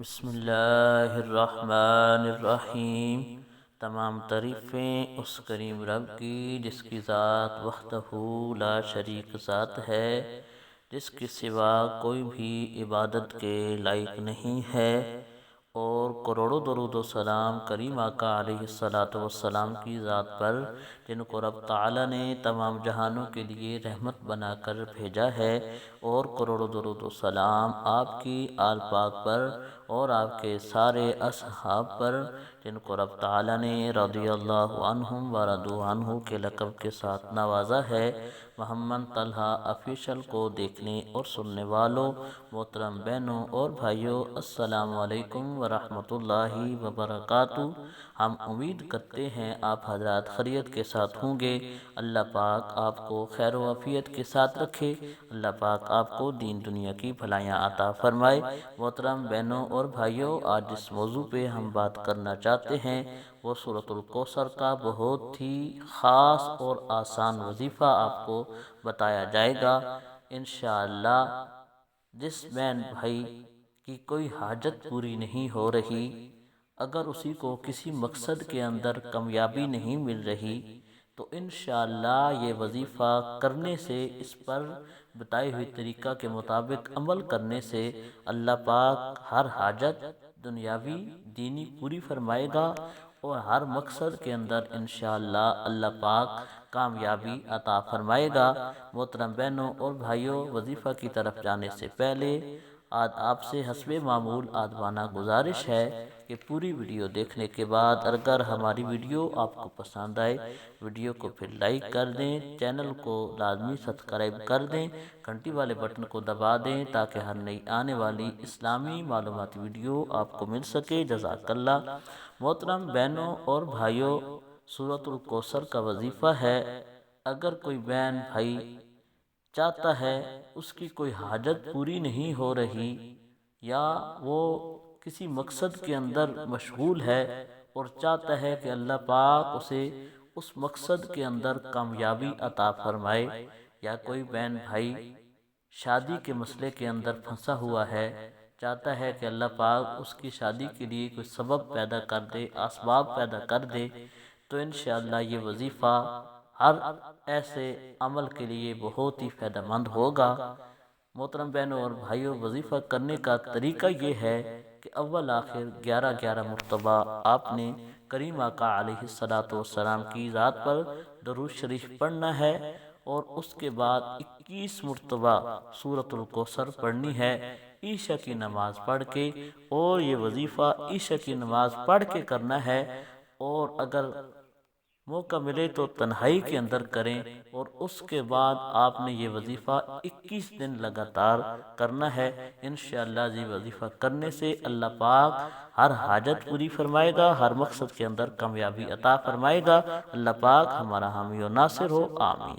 بسم اللہ الرحمن الرحیم۔ تمام تعریفیں اس کریم رب کی جس کی ذات وحدہ لا شریک ذات ہے، جس کے سوا کوئی بھی عبادت کے لائق نہیں ہے، اور کروڑوں درود و سلام کریم آقا علیہ الصلوۃ والسلام کی ذات پر، جن کو رب تعالی نے تمام جہانوں کے لیے رحمت بنا کر بھیجا ہے، اور کروڑوں درود و سلام آپ کی آل پاک پر اور آپ کے سارے اصحاب پر، جن کو رب تعالی نے رضی اللہ عنہم ورضوا عنہ کے لقب کے ساتھ نوازا ہے۔ محمد طلحہ آفیشل کو دیکھنے اور سننے والوں، محترم بہنوں اور بھائیوں، السلام علیکم ورحمۃ اللہ وبرکاتہ۔ ہم امید کرتے ہیں آپ حضرات خیریت کے ساتھ ہوں گے۔ اللہ پاک آپ کو خیر و عافیت کے ساتھ رکھے۔ اللہ پاک آپ کو دین دنیا کی بھلائیاں عطا فرمائے۔ محترم بہنوں اور بھائیوں، آج جس موضوع پہ ہم بات کرنا چاہتے ہیں وہ سورۃ الکوثر کا بہت ہی خاص اور آسان وظیفہ آپ کو بتایا جائے گا انشاءاللہ۔ جس بہن بھائی کی کوئی حاجت پوری نہیں ہو رہی، اگر اسی کو کسی مقصد کے اندر کامیابی نہیں مل رہی، تو انشاءاللہ یہ وظیفہ کرنے سے، اس پر بتائی ہوئی طریقہ کے مطابق عمل کرنے سے اللہ پاک ہر حاجت دنیاوی دینی پوری فرمائے گا، اور ہر مقصد کے اندر انشاءاللہ اللہ پاک کامیابی عطا فرمائے گا۔ محترم بہنوں اور بھائیوں، وظیفہ کی طرف جانے سے پہلے آپ سے حسب معمول آدمانہ گزارش ہے کہ پوری ویڈیو دیکھنے کے بعد اگر ہماری ویڈیو آپ کو پسند آئے، ویڈیو کو پھر لائک کر دیں، چینل کو لازمی سبسکرائب کر دیں، گھنٹی والے بٹن کو دبا دیں تاکہ ہر نئی آنے والی اسلامی معلوماتی ویڈیو آپ کو مل سکے۔ جزاک اللہ۔ محترم بہنوں اور بھائیوں، سورۃ الکوثر کا وظیفہ ہے، اگر کوئی بہن بھائی چاہتا ہے، اس کی کوئی حاجت پوری نہیں ہو رہی، یا وہ کسی مقصد کے اندر مشغول ہے اور چاہتا ہے کہ اللہ پاک اسے اس مقصد کے اندر کامیابی عطا فرمائے، یا کوئی بہن بھائی شادی کے مسئلے کے اندر پھنسا ہوا ہے، چاہتا ہے کہ اللہ پاک اس کی شادی کے لیے کوئی سبب پیدا کر دے، اسباب پیدا کر دے، تو انشاءاللہ یہ وظیفہ ہر ایسے عمل کے لیے بہت ہی فائدہ مند ہوگا۔ محترم بہنوں اور بھائیوں، وظیفہ کرنے کا طریقہ یہ ہے کہ اول آخر 11 مرتبہ آپ نے کریم آقا علیہ الصلوۃ والسلام کی ذات پر درود شریف پڑھنا ہے، اور اس کے بعد 21 مرتبہ سورۃ الکوثر پڑھنی ہے عشاء کی نماز پڑھ کے، اور یہ وظیفہ عشاء کی نماز پڑھ کے کرنا ہے، اور اگر موقع ملے تو تنہائی کے اندر کریں، اور اس کے بعد آپ نے یہ وظیفہ 21 دن لگاتار کرنا ہے۔ انشاءاللہ یہ وظیفہ کرنے سے اللہ پاک ہر حاجت پوری فرمائے گا، ہر مقصد کے اندر کامیابی عطا فرمائے گا۔ اللہ پاک ہمارا حامی و ناصر ہو، آمین۔